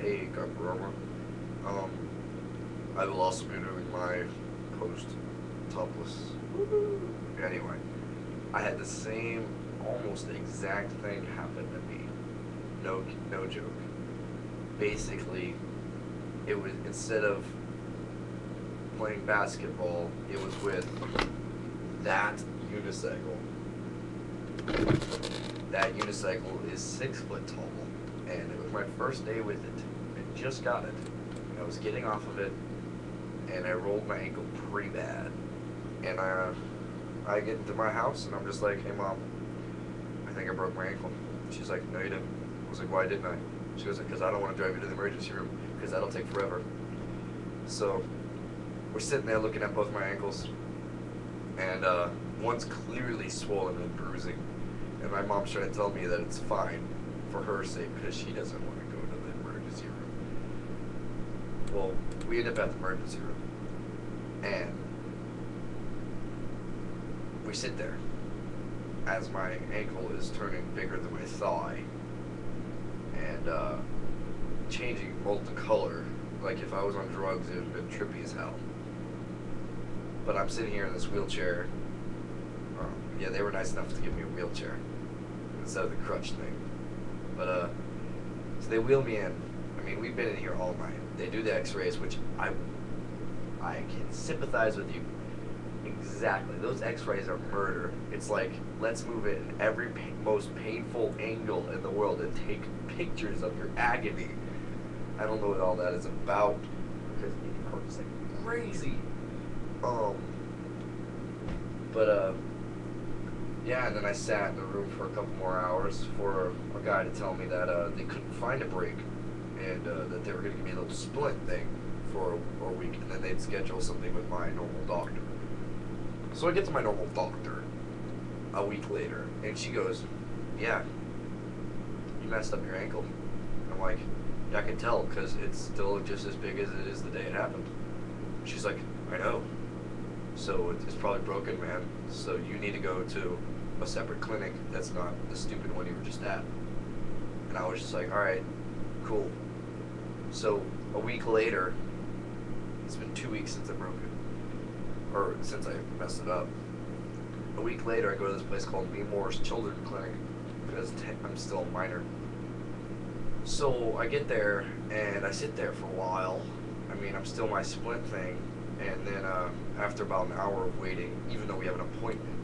Hey, Gakurama. Um, I will also be doing my post topless. Anyway, I had the same, almost exact thing happen to me. No joke. Basically, it was instead of playing basketball, it was with that unicycle. That unicycle is 6 foot tall, and it was my first day with it. I just got it. I was getting off of it, and I rolled my ankle pretty bad. And I get into my house, and I'm just like, "Hey, mom, I think I broke my ankle." She's like, "No, you didn't." I was like, "Why didn't I?" She goes, "Because I don't want to drive you to the emergency room, because that'll take forever." So we're sitting there looking at both my ankles, and one's clearly swollen and bruising. And my mom's trying to tell me that it's fine for her sake because she doesn't want to go to the emergency room. Well, we end up at the emergency room, and we sit there as my ankle is turning bigger than my thigh and changing molten color. Like if I was on drugs, it would have been trippy as hell. But I'm sitting here in this wheelchair. Yeah, they were nice enough to give me a wheelchair instead of the crutch thing. But so they wheel me in. I mean, we've been in here all night. They do the X-rays, which I can sympathize with you. Exactly. Those X-rays are murder. It's like, let's move it in every most painful angle in the world and take pictures of your agony. I don't know what all that is about because it hurts like crazy. But yeah, and then I sat in the room for a couple more hours for a guy to tell me that they couldn't find a break and that they were going to give me a little splint thing for a week, and then they'd schedule something with my normal doctor. So I get to my normal doctor a week later, and she goes, "Yeah, you messed up your ankle." I'm like, "Yeah, I can tell because it's still just as big as it is the day it happened." She's like, "I know. So it's probably broken, man. So you need to go to a separate clinic that's not the stupid one you were just at." And I was just like, "All right, cool." So a week later, it's been 2 weeks since I broke it, or since I messed it up. A week later, I go to this place called Nemours Children's Clinic because I'm still a minor. So I get there and I sit there for a while. I mean, I'm still my splint thing, and then after about an hour of waiting, even though we have an appointment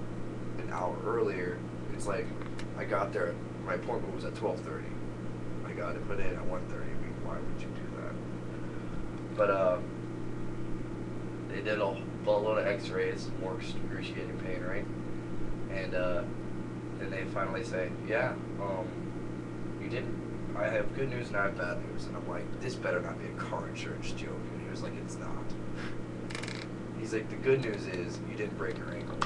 an hour earlier, it's like I got there. My appointment was at 12:30. I got it put in at 1:30. I mean, why would you do that? But they did a boatload of X-rays, more excruciating pain, right? And then they finally say, "Yeah, you didn't. I have good news and I have bad news." And I'm like, "This better not be a car insurance joke." And he was like, "It's not." He's like, "The good news is you didn't break your ankle.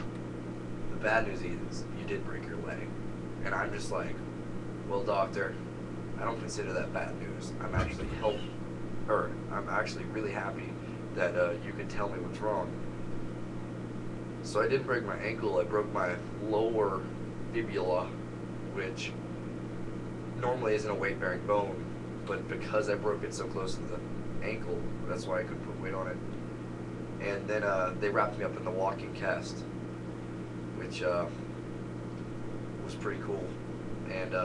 The bad news is you did break your leg." And I'm just like, "Well, doctor, I don't consider that bad news. I'm actually really happy that you could tell me what's wrong." So I didn't break my ankle. I broke my lower fibula, which normally isn't a weight-bearing bone, but because I broke it so close to the ankle, that's why I couldn't put weight on it. And then they wrapped me up in the walking cast, which was pretty cool. And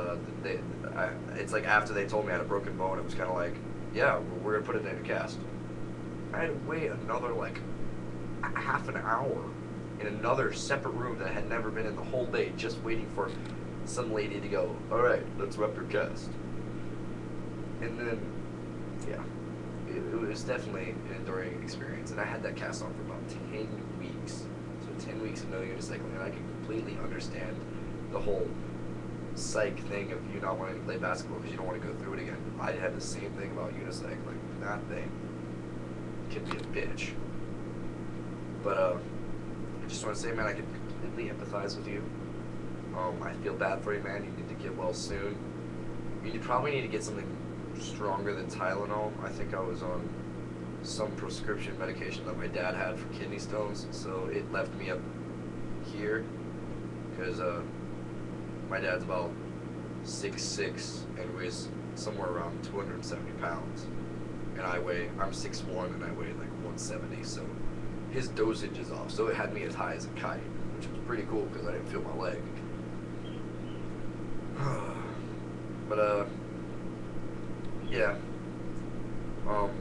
it's like after they told me I had a broken bone, it was kind of like, "Yeah, we're gonna put it in a cast." I had to wait another like half an hour in another separate room that I had never been in the whole day, just waiting for some lady to go, "All right, let's wrap your cast." And then, yeah, it was definitely an enduring experience, and I had that cast on for about 10 weeks. So 10 weeks of no unicycling, and I can completely understand the whole psych thing of you not wanting to play basketball because you don't want to go through it again. I had the same thing about unicycling. That thing can be a bitch. But I just want to say, man, I can completely empathize with you. I feel bad for you, man. You need to get well soon. You probably need to get something stronger than Tylenol. I think I was on some prescription medication that my dad had for kidney stones, so it left me up here because my dad's about 6'6" and weighs somewhere around 270 pounds, and I'm 6'1" and I weigh like 170. So his dosage is off. So it had me as high as a kite, which was pretty cool because I didn't feel my leg. But yeah.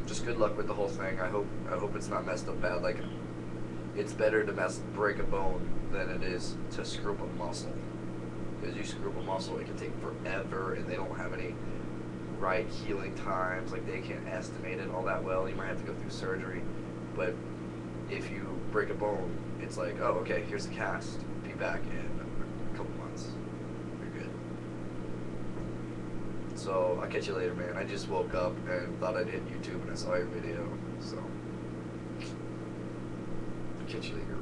Just good luck with the whole thing. I hope it's not messed up bad. Like, it's better to break a bone than it is to screw up a muscle. Because you screw up a muscle, it can take forever, and they don't have any right healing times. Like, they can't estimate it all that well. You might have to go through surgery. But if you break a bone, it's like, oh, okay, here's the cast. Be back in a couple months. You're good. So, I'll catch you later, man. I just woke up and thought I'd hit YouTube, and I saw your video. So, catch you later.